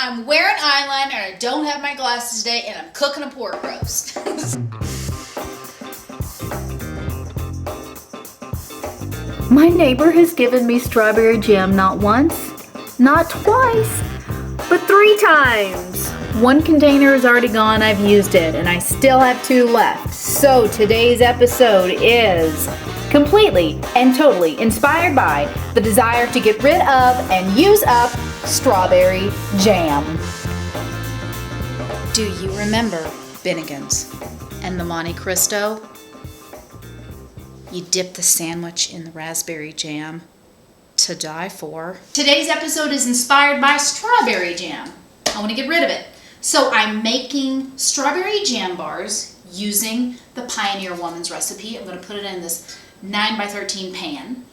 I'm wearing eyeliner and I don't have my glasses today and I'm cooking a pork roast. My neighbor has given me strawberry jam not once, not twice, but 3 times. One container is already gone, I've used it, and I still have 2 left. So today's episode is completely and totally inspired by the desire to get rid of and use up strawberry jam. Do you remember Bennigan's and the Monte Cristo? You dip the sandwich in the raspberry jam to die for. Today's episode is inspired by strawberry jam. I want to get rid of it. So I'm making strawberry jam bars using the Pioneer Woman's recipe. I'm going to put it in this 9x13 pan.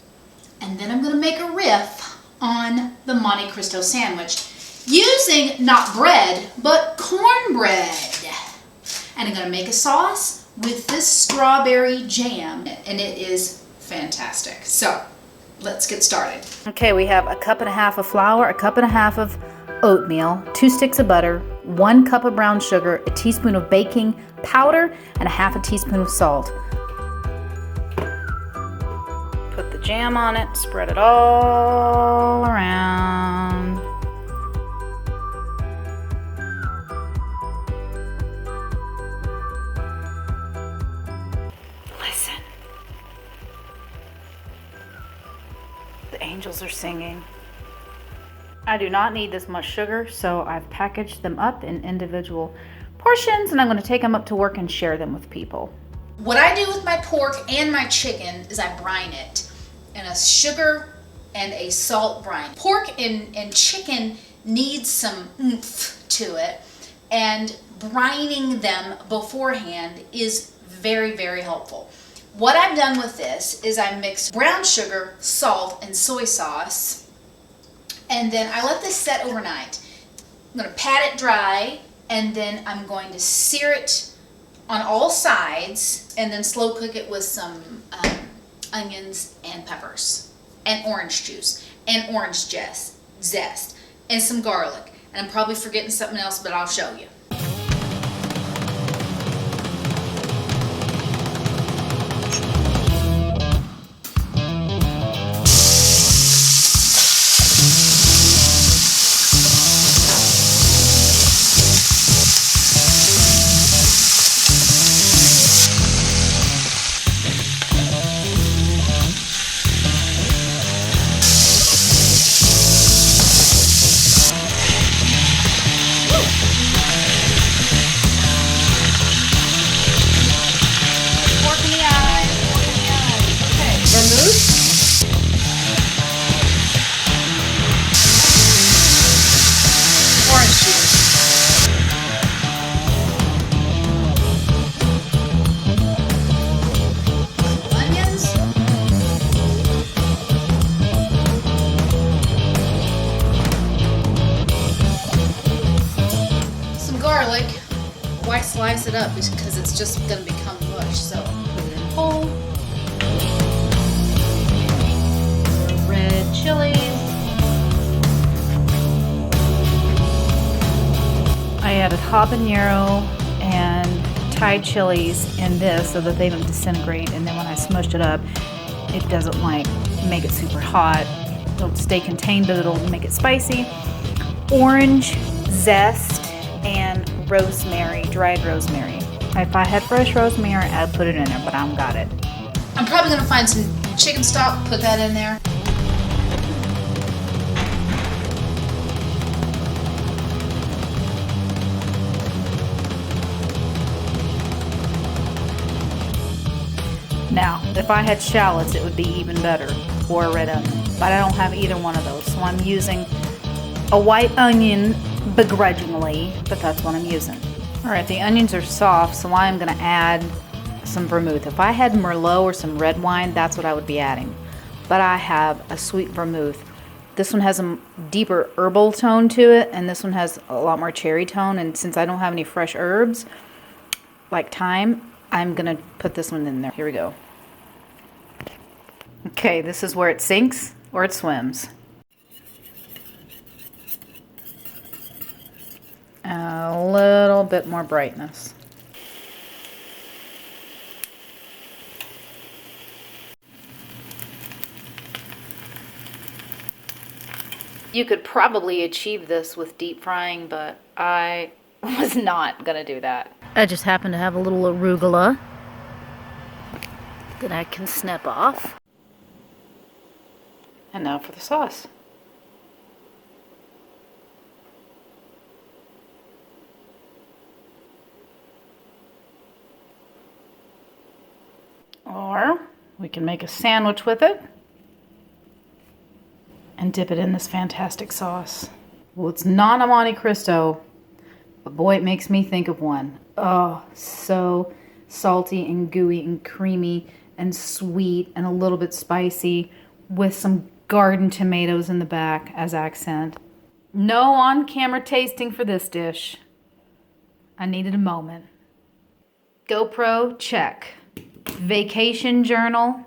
And then I'm going to make a riff on the Monte Cristo sandwich using not bread, but cornbread. And I'm going to make a sauce with this strawberry jam, and it is fantastic. So let's get started. Okay, we have 1.5 cups of flour, 1.5 cups of oatmeal, 2 sticks of butter, 1 cup of brown sugar, a teaspoon of baking powder, and 1/2 teaspoon of salt. Put the jam on it, spread it all around. Listen. The angels are singing. I do not need this much sugar, so I've packaged them up in individual portions, and I'm going to take them up to work and share them with people. What I do with my pork and my chicken is I brine it in a sugar and a salt brine. Pork and chicken needs some oomph to it, and brining them beforehand is very, very helpful. What I've done with this is I mix brown sugar, salt, and soy sauce, and then I let this set overnight. I'm going to pat it dry, and then I'm going to sear it on all sides, and then slow cook it with some onions and peppers, and orange juice, and orange zest, and some garlic. And I'm probably forgetting something else, but I'll show you. Garlic. Why slice it up? Because it's just going to become mush. So put it in whole. Red chilies. I added habanero and Thai chilies in this so that they don't disintegrate, and then when I smushed it up, it doesn't make it super hot. It'll stay contained, but it'll make it spicy. Orange zest and rosemary, dried rosemary. If I had fresh rosemary, I'd put it in there, but I don't got it. I'm probably going to find some chicken stock, put that in there. Now, if I had shallots, it would be even better, or a red onion, but I don't have either one of those, so I'm using a white onion begrudgingly, but that's what I'm using. All right, the onions are soft, so I'm going to add some vermouth. If I had Merlot or some red wine, that's what I would be adding. But I have a sweet vermouth. This one has a deeper herbal tone to it, and this one has a lot more cherry tone, and since I don't have any fresh herbs, like thyme, I'm going to put this one in there. Here we go. Okay, this is where it sinks or it swims. and a little bit more brightness. You could probably achieve this with deep frying, but I was not gonna do that. I just happen to have a little arugula that I can snip off. And now for the sauce. Or we can make a sandwich with it and dip it in this fantastic sauce. Well, it's not a Monte Cristo, but boy, it makes me think of one. Oh, so salty and gooey and creamy and sweet and a little bit spicy with some garden tomatoes in the back as accent. No on-camera tasting for this dish. I needed a moment. GoPro, check. Vacation journal,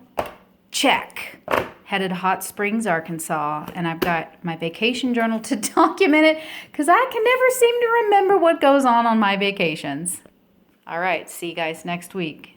check. Headed to Hot Springs, Arkansas, and I've got my vacation journal to document it because I can never seem to remember what goes on my vacations. All right, see you guys next week.